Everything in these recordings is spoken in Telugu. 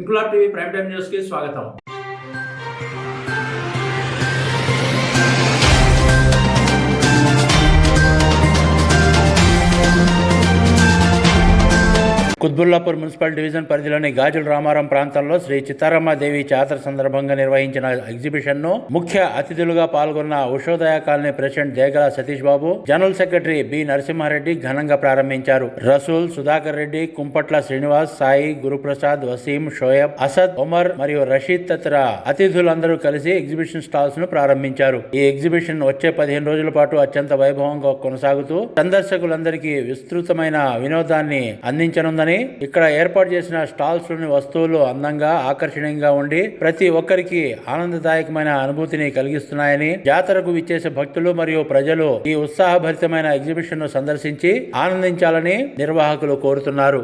Inquilab TV prime time news కి స్వాగతం. కుత్బుల్లాపూర్ మున్సిపల్ డివిజన్ పరిధిలోని గాజుల రామారం ప్రాంతంలో శ్రీ చిత్తారమ్మదేవి జాతర సందర్భంగా నిర్వహించిన ఎగ్జిబిషన్ ను ముఖ్య అతిథులుగా పాల్గొన్న Ushodaya colony president దేగల Satish Babu, general secretary B Narasimha Reddy ఘనంగా ప్రారంభించారు. రసూల్, సుధాకర్ రెడ్డి, కుంపట్ల శ్రీనివాస్, సాయి, గురుప్రసాద్, వసీం, షోయబ్, అసద్, ఒమర్ మరియు రషీద్ తదితర అతిథులందరూ కలిసి ఎగ్జిబిషన్ స్టాల్స్ ను ప్రారంభించారు. ఈ ఎగ్జిబిషన్ వచ్చే 15 రోజుల పాటు అత్యంత వైభవంగా కొనసాగుతూ సందర్శకులందరికీ విస్తృతమైన వినోదాన్ని అందించనుందని, ఇక్కడ ఏర్పాటు చేసిన స్టాల్స్ లోని వస్తువులు అందంగా, ఆకర్షణీయంగా ఉండి ప్రతి ఒక్కరికి ఆనందదాయకమైన అనుభూతిని కలిగిస్తున్నాయని, జాతరకు విచ్చేసే భక్తులు మరియు ప్రజలు ఈ ఉత్సాహభరితమైన ఎగ్జిబిషన్ ను సందర్శించి ఆనందించాలని నిర్వాహకులు కోరుతున్నారు.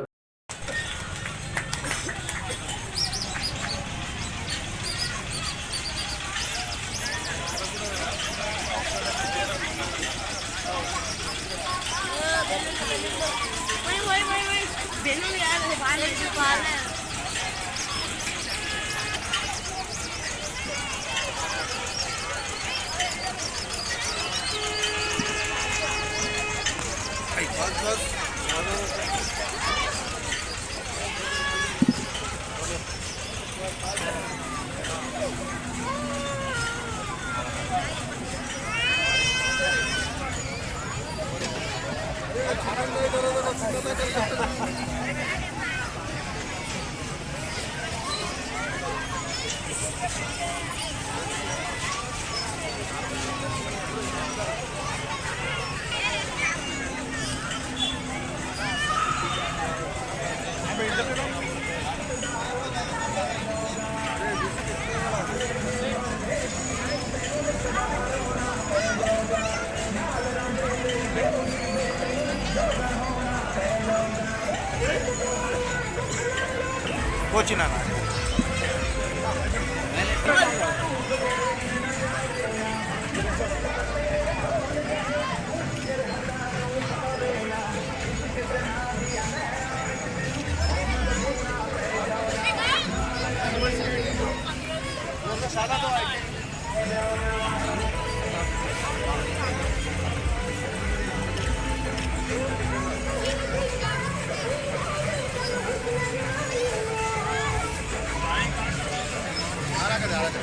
వచ్చినా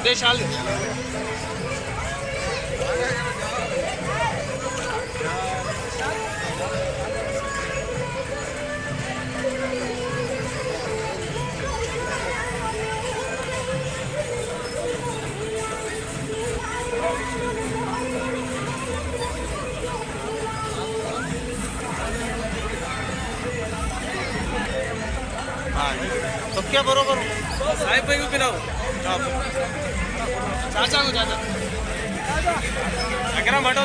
देशाल तो क्या बरोबर साहेब भाई को पिलाओ चाचा को चाचा अकरम हटो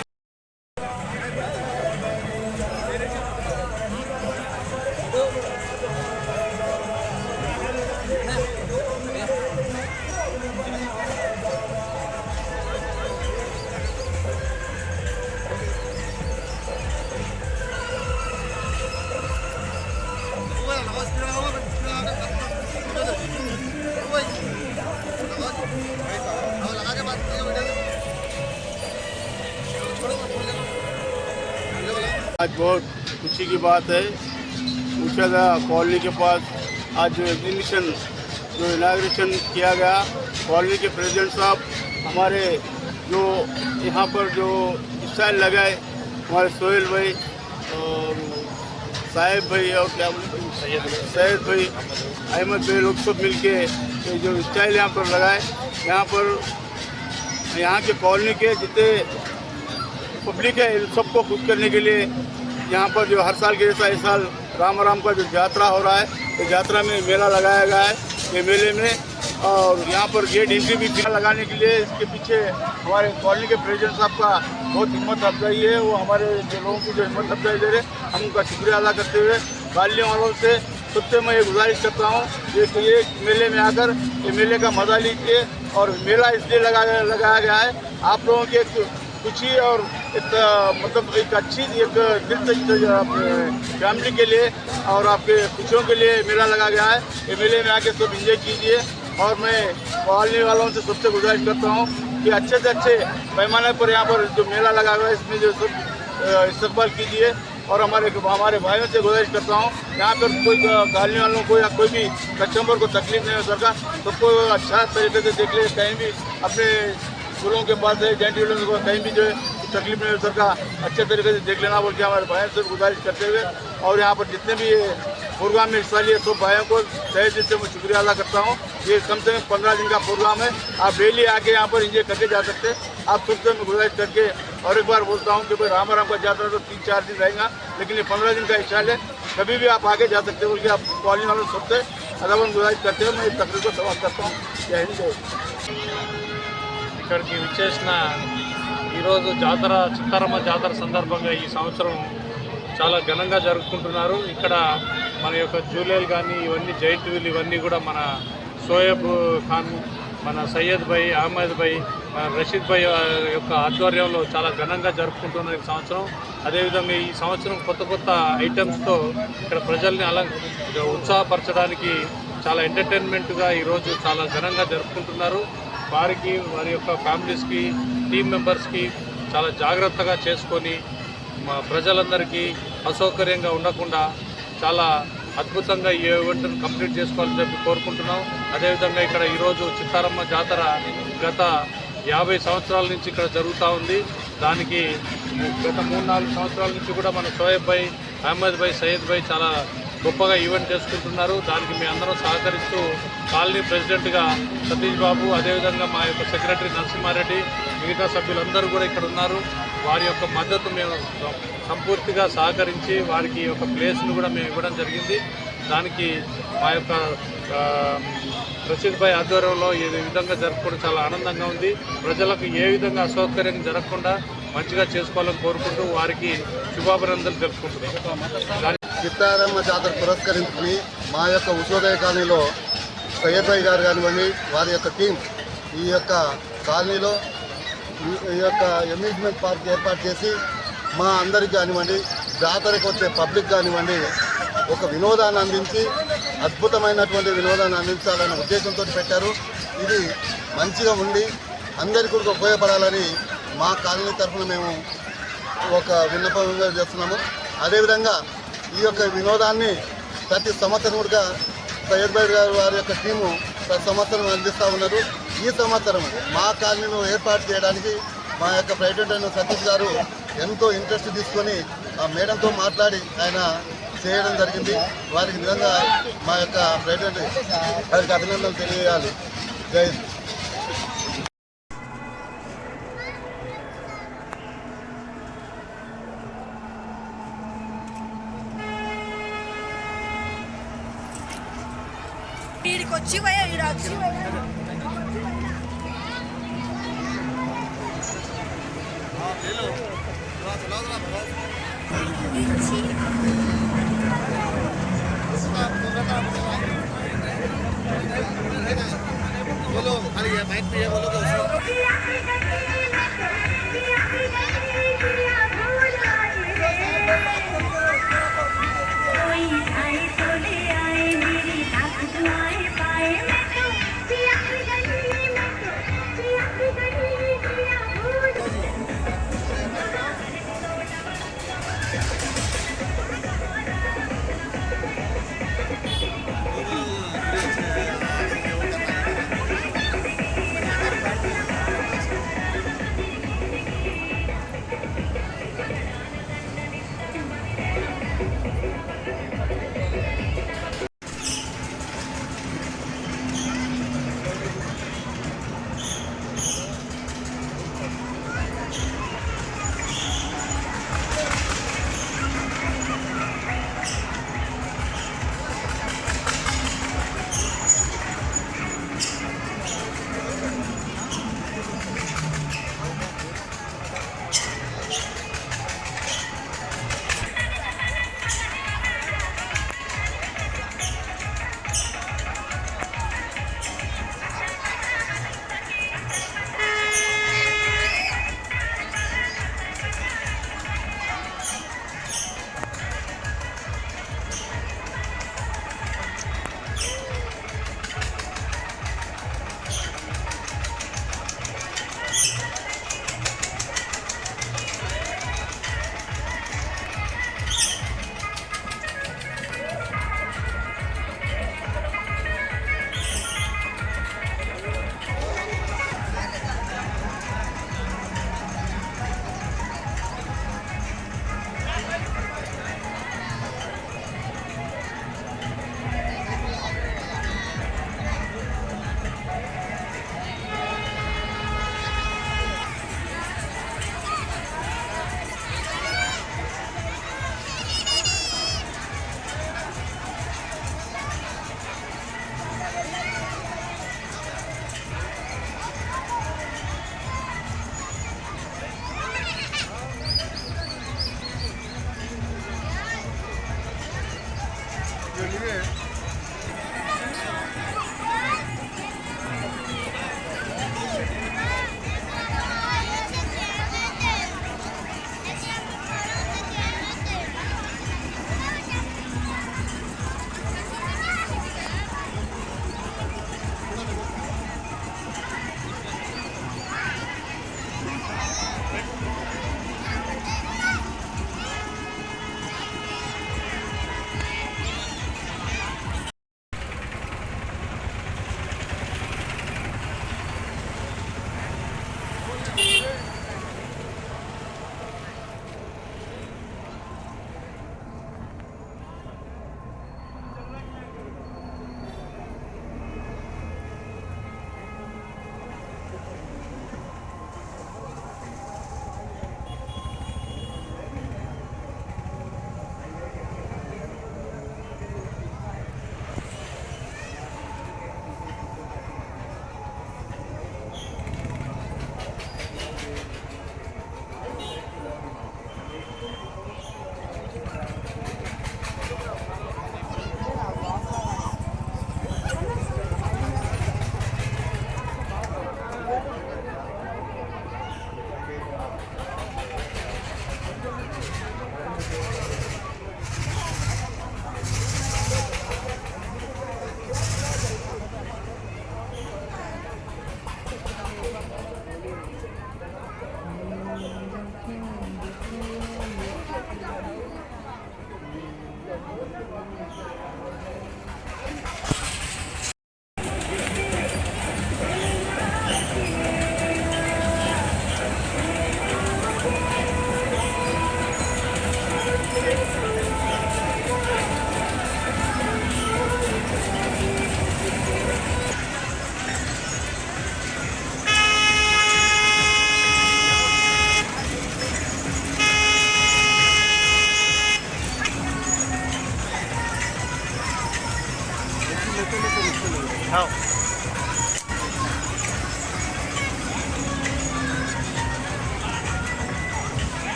आज बहुत खुशी की बात है। उषोदय कॉलोनी के पास आज जो एग्जीबिशन जो इनाग्रेशन किया गया, कॉलोनी के प्रेसिडेंट साहब हमारे जो यहाँ पर जो स्टाइल लगाए हमारे सोहेल भाई और साहेब भाई और क्या सैयद भाई, अहमद भाई, लोग सब मिलके जो स्टाइल यहाँ पर लगाए, यहाँ पर यहाँ के कॉलोनी के जितने पब्लिक है इन सबको खुश करने के लिए यहाँ पर जो हर साल के जैसा इस साल रामाराम का जो यात्रा हो रहा है, तो यात्रा में मेला लगाया गया है। ये मेले में और यहाँ पर गेट एंट्री भी लगाने के लिए इसके पीछे हमारे कॉलोनी के प्रेसिडेंट साहब का बहुत हिम्मत अफजाई है। वो हमारे जो लोगों की जो हिम्मत अफजाई दे रहे, हम उनका शुक्रिया अदा करते हुए गालियों वालों से सबसे मैं ये गुजारिश करता हूँ कि ये मेले में आकर ये मेले का मजा लीजिए। और मेला इसलिए लगाया गया है आप लोगों की एक खुशी और एक मतलब एक अच्छी एक दिल से फैमिली के लिए और आपके खुशियों के लिए मेला लगा गया है। ये मेले में आके सब इंजॉय कीजिए। और मैं कॉलोनी वालों से सबसे गुजारिश करता हूँ कि अच्छे से अच्छे पैमाने पर यहाँ पर जो मेला लगा हुआ है इसमें जो सब इस्तेमाल कीजिए। और हमारे भाइयों से गुजारिश करता हूँ यहाँ पर कोई कॉलोनी वालों को या कोई भी कस्टमर को तकलीफ नहीं हो सका, सबको अच्छा तरीके से देख ले। कहीं भी अपने स्कूलों के पास है जेंटल को कहीं भी जो है तकलीफ नहीं हो सका, अच्छे तरीके से देख लेना बोल के हमारे भाइयों से गुजारिश करते हुए और यहाँ पर जितने भी प्रोग्राम में हिस्सा लिए सब भाइयों को तहे दिल से मैं शुक्रिया अदा करता हूँ। ये कम से कम 15 दिन का प्रोग्राम है, आप डेली आके यहाँ पर इंजॉय करके जा सकते हैं। आप सबसे मैं गुजारिश करके और एक बार बोलता हूँ कि भाई राम का यात्रा तो 3-4 दिन रहेगा, लेकिन ये 15 दिन का हिस्सा है, कभी भी आप आगे जा सकते हो बोल के आप कॉलोनी वालों सबसे अदावन गुजारिश करते हैं। मैं इस तकरीर को समाप्त करता हूँ। जय हिंद जय ఇక్కడికి విచ్చేసిన ఈరోజు జాతర చిత్తారమ్మ జాతర సందర్భంగా ఈ సంవత్సరం చాలా ఘనంగా జరుపుకుంటున్నారు. ఇక్కడ మన యొక్క జూలేలు కానీ ఇవన్నీ జైంట్ వీల్ ఇవన్నీ కూడా మన షోయబ్ ఖాన్, మన సయ్యద్ భాయ్, అహ్మద్ భాయ్, మన రషీద్ భాయ్ యొక్క ఆధ్వర్యంలో చాలా ఘనంగా జరుపుకుంటున్నారు ఈ సంవత్సరం. అదేవిధంగా ఈ సంవత్సరం కొత్త కొత్త ఐటమ్స్తో ఇక్కడ ప్రజల్ని అలా ఉత్సాహపరచడానికి చాలా ఎంటర్టైన్మెంట్గా ఈరోజు చాలా ఘనంగా జరుపుకుంటున్నారు. వారికి వారి యొక్క ఫ్యామిలీస్కి టీమ్ మెంబర్స్కి చాలా జాగ్రత్తగా చేసుకొని మా ప్రజలందరికీ అసౌకర్యంగా ఉండకుండా చాలా అద్భుతంగా ఈ ఈవెంట్ను కంప్లీట్ చేసుకోవాలని చెప్పి కోరుకుంటున్నాం. అదేవిధంగా ఇక్కడ ఈరోజు చిత్తారమ్మ జాతర గత 50 సంవత్సరాల నుంచి ఇక్కడ జరుగుతూ ఉంది. దానికి గత 3-4 సంవత్సరాల నుంచి కూడా మన షోయబ్ భాయ్, అహ్మద్ భాయ్, సయ్యద్ భాయ్ చాలా గొప్పగా ఈవెంట్ చేసుకుంటున్నారు. దానికి మీ అందరం సహకరిస్తూ కాలనీ ప్రెసిడెంట్గా సతీష్ బాబు, అదేవిధంగా మా యొక్క సెక్రటరీ నరసింహారెడ్డి, మిగతా సభ్యులందరూ కూడా ఇక్కడ ఉన్నారు. వారి యొక్క మద్దతు మేము సంపూర్తిగా సహకరించి వారికి యొక్క ప్లేస్ను కూడా మేము ఇవ్వడం జరిగింది. దానికి మా యొక్క రషీద్ భాయ్ ఆధ్వర్యంలో ఈ విధంగా జరుపుకోవడం చాలా ఆనందంగా ఉంది. ప్రజలకు ఏ విధంగా అసౌకర్యం జరగకుండా మంచిగా చేసుకోవాలని కోరుకుంటూ వారికి శుభాభినందనలు తెలుపుకుంటున్నాం. చిత్తారమ్మ జాతర పురస్కరించుకుని మా యొక్క ఉషోదయ కాలనీలో సయ్యద్ భాయ్ గారు కానివ్వండి, వారి యొక్క టీం ఈ యొక్క కాలనీలో ఈ యొక్క అమ్యూజ్మెంట్ పార్క్ ఏర్పాటు చేసి మా అందరికి కానివ్వండి, జాతరకు వచ్చే పబ్లిక్ కానివ్వండి ఒక వినోదాన్ని అందించి అద్భుతమైనటువంటి వినోదాన్ని అందించాలనే ఉద్దేశంతో పెట్టారు. ఇది మంచిగా ఉండి అందరికీ కూడా ఉపయోగపడాలని మా కాలనీ తరఫున మేము ఒక విన్నపంగా చేస్తున్నాము. అదేవిధంగా ఈ యొక్క వినోదాన్ని ప్రతి సంవత్సరం కూడా సయ్యద్ భాయ్ గారు వారి యొక్క టీము ప్రతి సంవత్సరం అందిస్తూ ఉన్నారు. ఈ సంవత్సరం మా కాలనీలో ఏర్పాటు చేయడానికి మా యొక్క ప్రెసిడెంట్ అయిన సతీష్ గారు ఎంతో ఇంట్రెస్ట్ తీసుకొని ఆ మేడంతో మాట్లాడి ఆయన చేయడం జరిగింది. వారికి నిజంగా మా యొక్క ప్రెసిడెంట్ వారికి అభినందనలు తెలియజేయాలి. జై హింద్. వీడికి వచ్చి పోయా వీడు వచ్చి बोलो खाली बाइक पे ये बोलो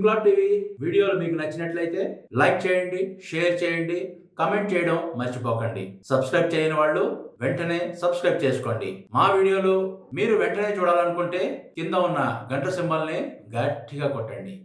ఇంక్లాబ్ టీవీ వీడియోలు మీకు నచ్చినట్లయితే లైక్ చేయండి, షేర్ చేయండి, కమెంట్ చేయడం మర్చిపోకండి. సబ్స్క్రైబ్ చేయని వాళ్ళు వెంటనే సబ్స్క్రైబ్ చేసుకోండి. మా వీడియోలు మీరు వెంటనే చూడాలనుకుంటే కింద ఉన్న గంట సింబల్ని గట్టిగా కొట్టండి.